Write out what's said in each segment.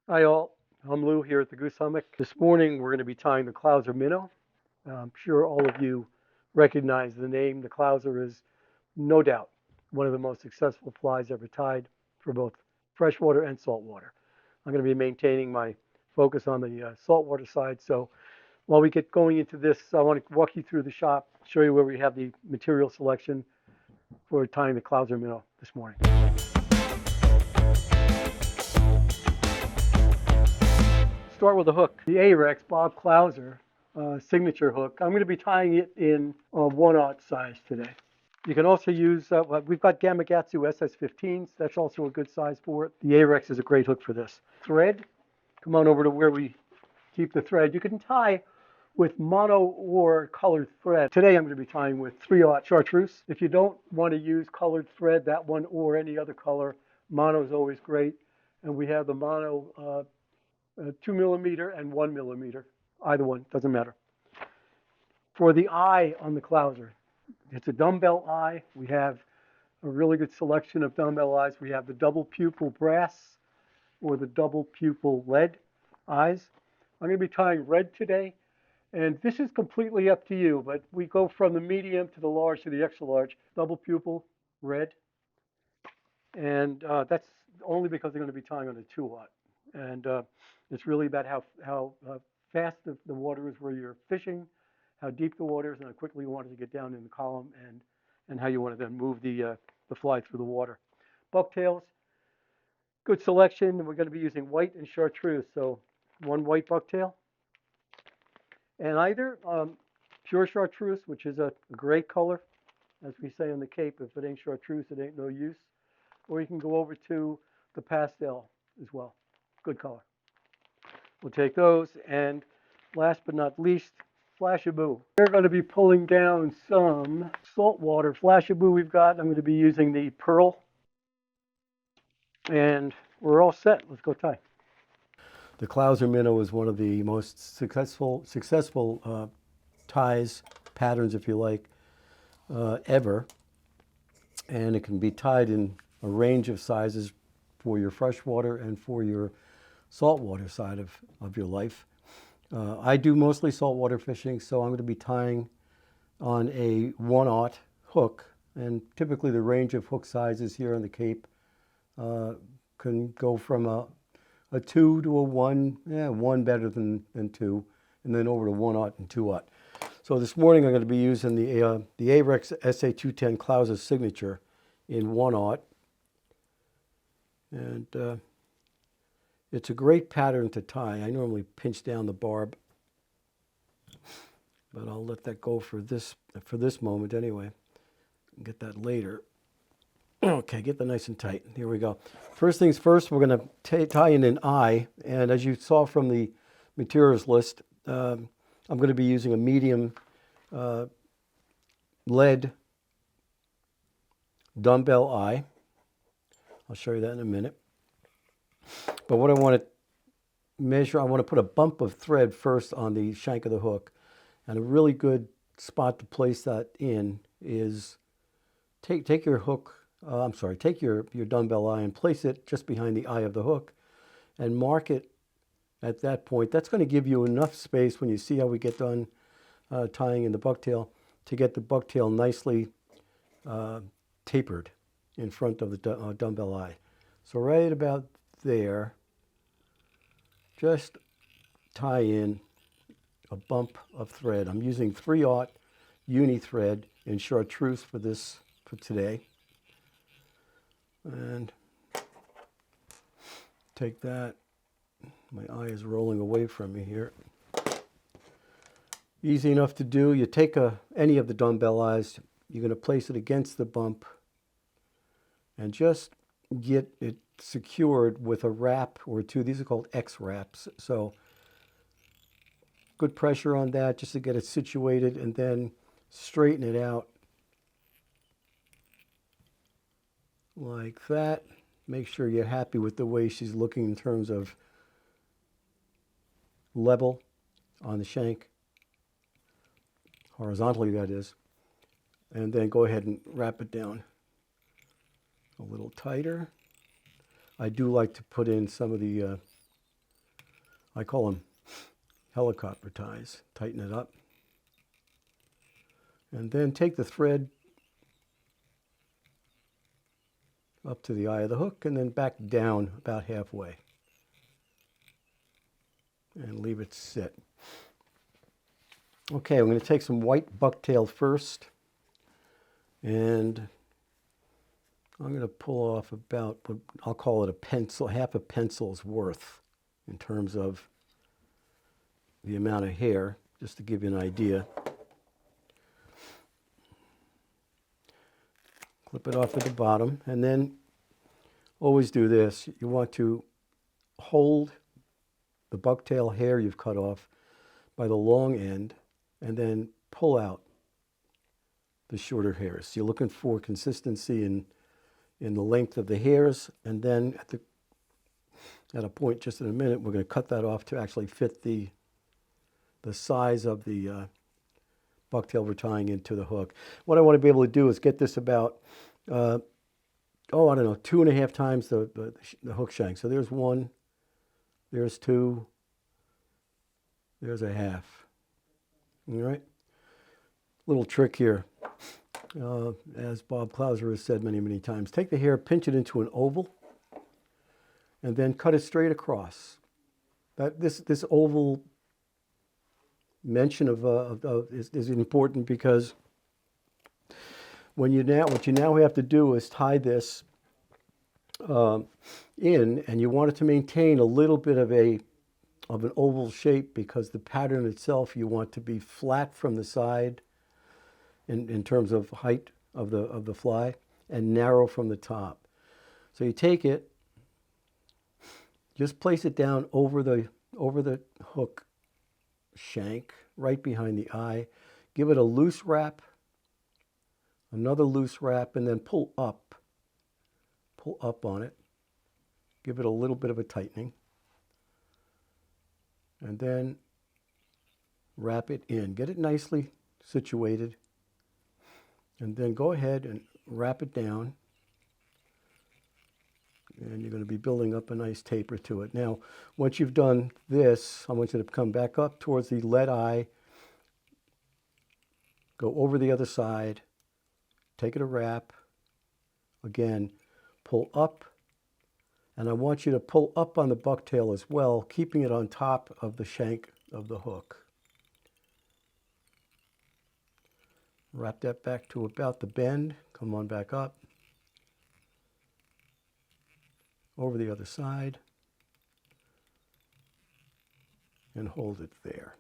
Hi all, I'm Lou here at the Goose Hummock. This morning we're going to be tying the Clouser Minnow. I'm sure all of you recognize the name. The Clouser is no doubt one of the most successful flies ever tied for both freshwater and saltwater. I'm going to be maintaining my focus on the saltwater side. So while we get going into this, I want to walk you through the shop, show you where we have the material selection for tying the Clouser Minnow this morning. Start with a hook. The AHREX Bob Clouser signature hook. I'm going to be tying it in 1/0 size today. You can also use, we've got GAMAKATSU SS15s. That's also a good size for it. The AHREX is a great hook for this. Thread, come on over to where we keep the thread. You can tie with mono or colored thread. Today I'm going to be tying with 3/0 chartreuse. If you don't want to use colored thread, that one or any other color, mono is always great. And we have the mono 2 millimeter and 1 millimeter. Either one, doesn't matter. For the eye on the Clouser, it's a dumbbell eye. We have a really good selection of dumbbell eyes. We have the double pupil brass or the double pupil lead eyes. I'm going to be tying red today, and this is completely up to you, but we go from the medium to the large to the extra large. Double pupil, red, and that's only because they're going to be tying on a 2/0. And it's really about how fast the water is where you're fishing, how deep the water is, and how quickly you want it to get down in the column, and how you want to then move the fly through the water. Bucktails, good selection. We're going to be using white and chartreuse, so one white bucktail, and either pure chartreuse, which is a great color, as we say in the Cape. If it ain't chartreuse, it ain't no use. Or you can go over to the pastel as well. Good color. We'll take those, and last but not least, FLASHABOU. We're going to be pulling down some saltwater FLASHABOU we've got. I'm going to be using the pearl, and we're all set. Let's go tie. The Clouser Minnow is one of the most successful ties, patterns if you like, ever, and it can be tied in a range of sizes for your freshwater and for your saltwater side of your life. I do mostly saltwater fishing, so I'm going to be tying on a 1/0 hook, and typically the range of hook sizes here on the Cape can go from a 2 to a 1, 1 better than 2, and then over to 1/0 and 2/0. So this morning I'm going to be using the AHREX SA210 Clouser signature in 1/0, and it's a great pattern to tie. I normally pinch down the barb, but I'll let that go for this moment anyway. Get that later. Okay, get that nice and tight. Here we go. First things first, we're going to tie in an eye, and as you saw from the materials list, I'm going to be using a medium lead dumbbell eye. I'll show you that in a minute. But what I want to measure, I want to put a bump of thread first on the shank of the hook. And a really good spot to place that in is take your hook, take your dumbbell eye and place it just behind the eye of the hook and mark it at that point. That's going to give you enough space when you see how we get done tying in the bucktail to get the bucktail nicely tapered in front of the dumbbell eye. So right about there, just tie in a bump of thread. I'm using 3/0 uni thread in chartreuse for today. And take that. My eye is rolling away from me here. Easy enough to do. You take any of the dumbbell eyes, you're going to place it against the bump and just get it secured with a wrap or two. These are called X wraps. So good pressure on that just to get it situated, and then straighten it out like that. Make sure you're happy with the way she's looking in terms of level on the shank, horizontally that is, and then go ahead and wrap it down a little tighter. I do like to put in some of the I call them helicopter ties. Tighten it up. And then take the thread up to the eye of the hook and then back down about halfway. And leave it sit. Okay, I'm going to take some white bucktail first. And I'm going to pull off about, I'll call it a pencil, half a pencil's worth in terms of the amount of hair, just to give you an idea. Clip it off at the bottom, and then always do this. You want to hold the bucktail hair you've cut off by the long end and then pull out the shorter hairs. So you're looking for consistency in the length of the hairs, and then at a point just in a minute, we're going to cut that off to actually fit the size of the bucktail we're tying into the hook. What I want to be able to do is get this about, I don't know, 2.5 times the hook shank. So there's 1, there's 2, there's a half. All right? Little trick here. As Bob Clouser has said many, many times, take the hair, pinch it into an oval, and then cut it straight across. This oval mention is important because what you now have to do is tie this in, and you want it to maintain a little bit of an oval shape because the pattern itself you want to be flat from the side in terms of height of the fly and narrow from the top. So you take it, just place it down over the hook shank right behind the eye. Give it a loose wrap, another loose wrap, and then pull up on it. Give it a little bit of a tightening, and then wrap it in. Get it nicely situated, and then go ahead and wrap it down. And you're going to be building up a nice taper to it. Now, once you've done this, I want you to come back up towards the lead eye, go over the other side, take it a wrap, again, pull up, and I want you to pull up on the bucktail as well, keeping it on top of the shank of the hook. Wrap that back to about the bend, come on back up, over the other side, and hold it there.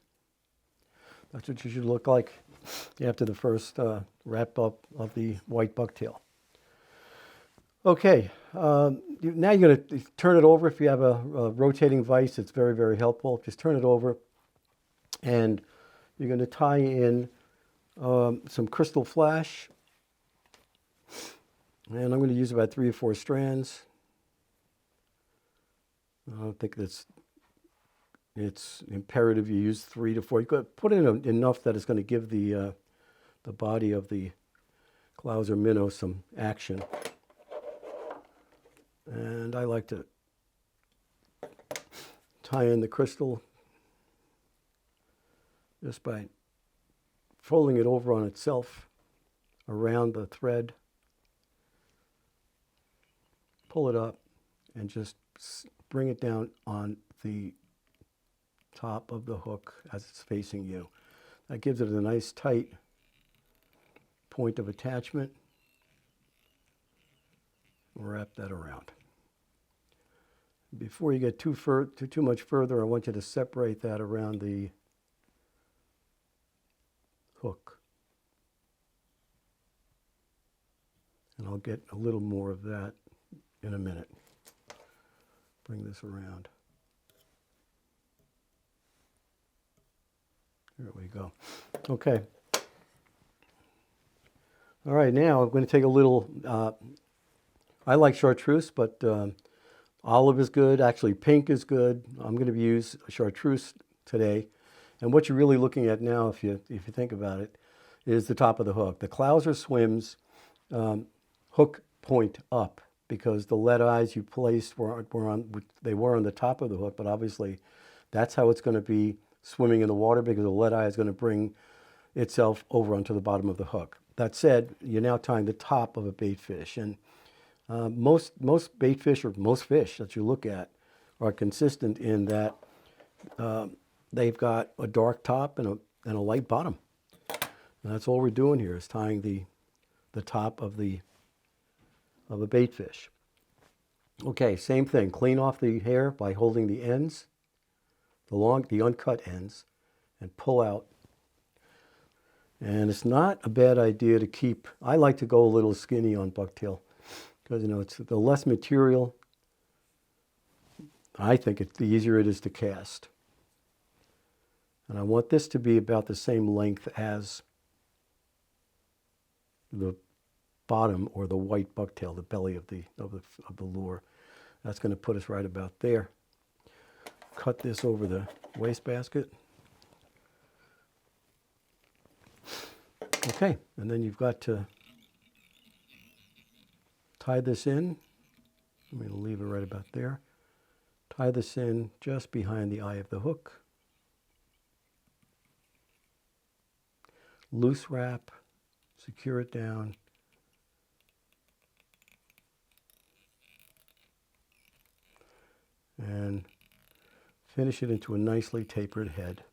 That's what you should look like after the first wrap up of the white bucktail. Okay, now you're going to turn it over. If you have a rotating vise, it's very, very helpful. Just turn it over, and you're going to tie in some crystal flash, and I'm going to use about 3 or 4 strands. I don't think it's imperative you use 3 to 4. You could put in enough that it's going to give the body of the Clouser Minnow some action. And I like to tie in the crystal just by folding it over on itself around the thread. Pull it up and just bring it down on the top of the hook as it's facing you. That gives it a nice tight point of attachment. Wrap that around. Before you get too much further, I want you to separate that around the hook. And I'll get a little more of that in a minute. Bring this around. There we go. Okay. All right, now I'm going to take a little, I like chartreuse, but olive is good. Actually, pink is good. I'm going to use chartreuse today. And what you're really looking at now, if you think about it, is the top of the hook. The Clouser swims hook point up, because the lead eyes you placed were on the top of the hook, but obviously That's how it's going to be swimming in the water, because the lead eye is going to bring itself over onto the bottom of the hook. That said, you're now tying the top of a bait fish, and most bait fish, or most fish that you look at, are consistent in that they've got a dark top and a light bottom. And that's all we're doing here, is tying the top of a bait fish. Okay, same thing. Clean off the hair by holding the ends, the uncut ends, and pull out. And it's not a bad idea to keep, I like to go a little skinny on bucktail, because it's the less material, I think the easier it is to cast. And I want this to be about the same length as the bottom, or the white bucktail, the belly of the lure. That's going to put us right about there. Cut this over the wastebasket. Okay, and then you've got to tie this in. I'm going to leave it right about there. Tie this in just behind the eye of the hook. Loose wrap, secure it down. And finish it into a nicely tapered head.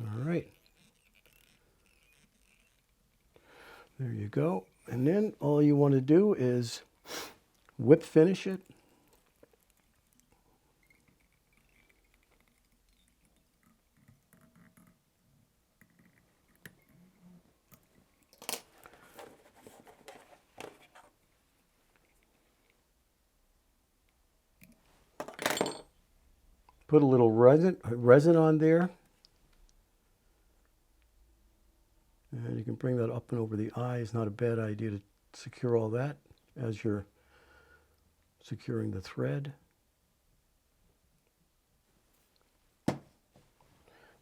All right. There you go. And then all you want to do is whip finish it. Put a little resin on there. And you can bring that up and over the eye. It's not a bad idea to secure all that as you're securing the thread. Give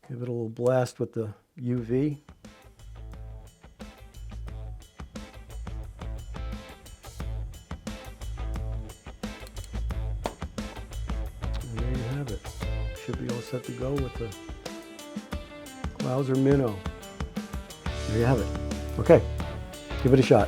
it a little blast with the UV. And there you have it. Should be all set to go with the Clouser Minnow. There you have it. Okay, give it a shot.